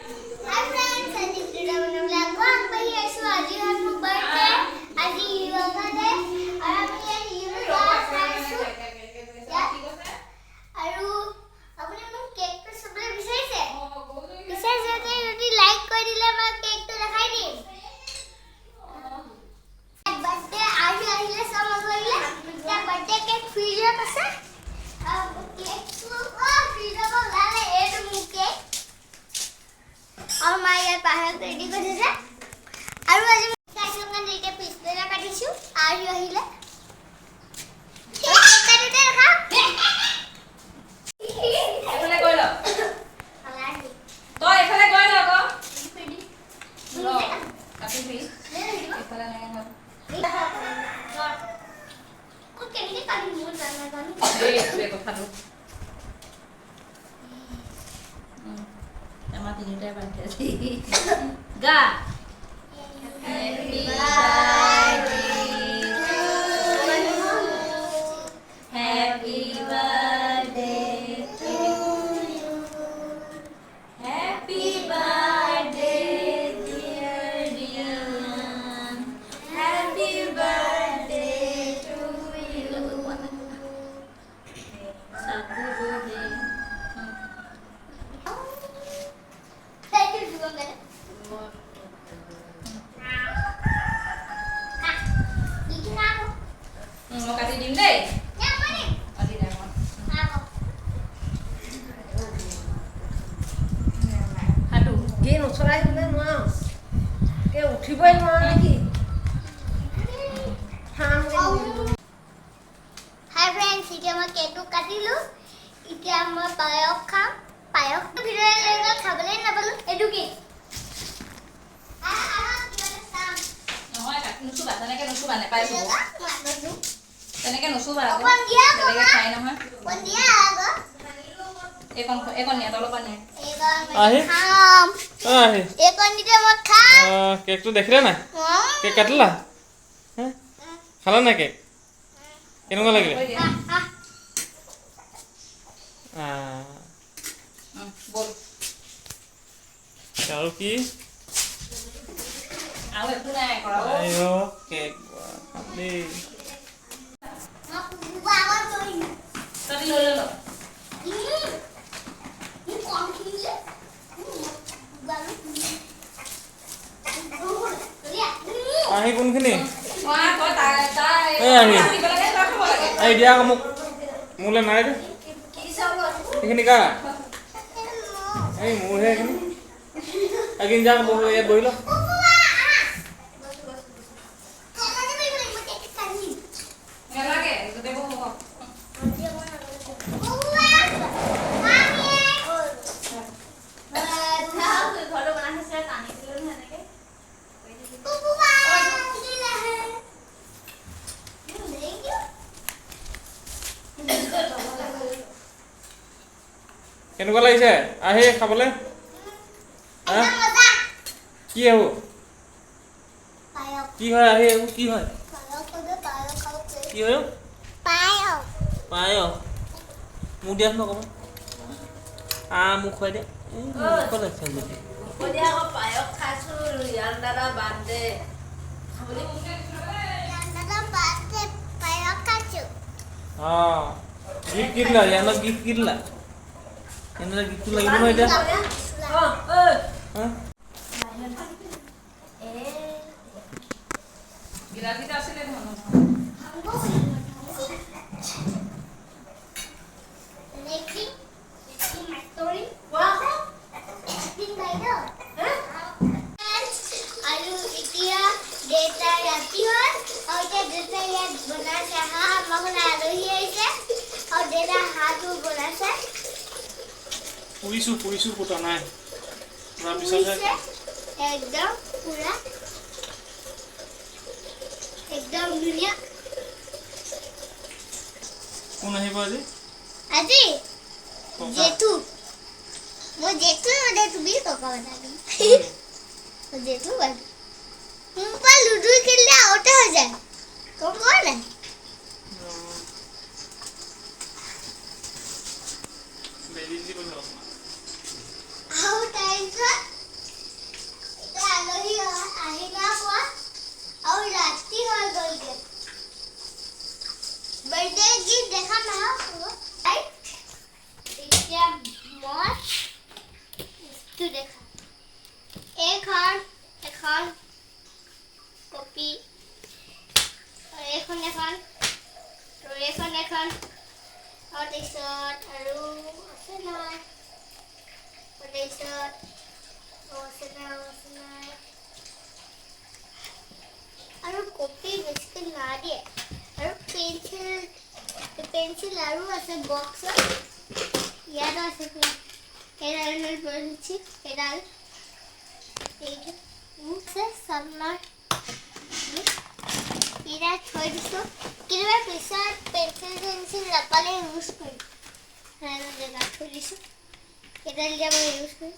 Hi friends, I think today I'm gonna vlog one by here. So आज ही हम birthday, आज ही yoga day, और हम ये योगा class या আৰু আপুনি মোক কেক তো সবলে বিচাৰিছে যদি লাইক কৰি দিলে মই কেক তো দেখাই দিম বাৰ্থডে আজি আহিলে সব আহিলে তা বাৰ্থডে কেক ফ্ৰিজত আছে কেক তো ফ্ৰিজত লালে এটো মোক কেক और मैं ये बाहर रेडी कर दिसे আৰু আজি কাইলঙ্গা দিতে পিছলা কাটিছো আৰু আহিলে কাটিতে ৰাখা এফালে গৈ ল তই এফালে গৈ ল গো কাটি দি এফালে নাই না কো কেনে কাটি মোৰ জানা জানো এই কথাটো Nama tinita birthday. Ga. Happy birthday to you. Happy birthday to you. Happy birthday dear Dian. Happy birthday to you. Satu birthday. Mau kasih dim deh. Yang mana? Kasih dim. Aku. Aduh, Dia nusurai mana mau? Dia udah mau lagi. Ham lagi. Hi friends, ini मैं cake तो काटी लूँ. इतना मैं पायक खाम. पायक तो फिर लेगा खाबले ना बोलो. एडुकी. নহয় কাটি নুচুবা তেনেকে নুচুবা নেপাই চুব Mana? তেনেকে নুচুবা আকৌ Open dia kok, তেনেকে Kak? খাই নহয় Pon dia aku. এইকণ নিয়া তলৰ পৰা নিয়া আহি খাম. আহি এইকণ দিতে মই খাম. কেকটো দেখিলে নাই কেক কাটিলা হে খালা নাই কেক কেনেকুৱা লাগিলে কৈ দিয়া বল আৰু কি আৰু একো নাই কৰা আইও কেক দেই Aku buat apa tuh ini? তই লৈ ল Ini kok ini? Baru. Lihat. আহি কোনখিনি মই তই তাই এই আহি দিব লাগে তই খাব লাগে এই দিয়া আকৌ মোক মোলৈ নাই দে সেইখিনি কা এই মোৰহে এইখিনি এদিন যাক বহি ইয়াত বহি ল নেলাগে যদি হ'ব কেনেকুৱা লাগিছে আহি খাবলৈ হা কি হ'ব কি হয় আহি এইবোৰ কি হয় কি হয় পায় মোক দিয়াচোন অকণমান মোক খুৱাই দিয়া ক'লে চালি Dia kok payok kasur yang dada bande. অঁ গিফ্ট কি দিলা ইয়ালৈ গিফ্ট কি দিলা এনেকৈ গিফ্টটো লাগিব নহয় এতিয়া Oh, হা বিলাসীটা আছিলে ধন পুৰিছোঁ পুতা নাই তাৰপিছতহে एकदम पूरा एकदम दुनिया কোন আহিব আজি আজি ককা जेठू वो जेठू भी कका बना दूं वो जेठू बन हम पर लूडो खेलने आउट हो जाए कौन है বেজি কথা आउट है तू देखा এখন কপি আৰু এখন তাৰপিছত আৰু আছে নাই তাৰপিছত আছে নাই আৰু কপি বেছিকৈ নাদিয়ে আৰু পেঞ্চিল আৰু আছে বক্সত ইয়াতো আছে এডাল বলছি এডাল এইটো আছে সামনাৰ এডা থৈ দিছোঁ কেতিয়াবা পিছত পেঞ্চিল নাপালে ইউজ কৰিম জেগা থৈ দিছোঁ এডাল এতিয়া মই ইউজ কৰিম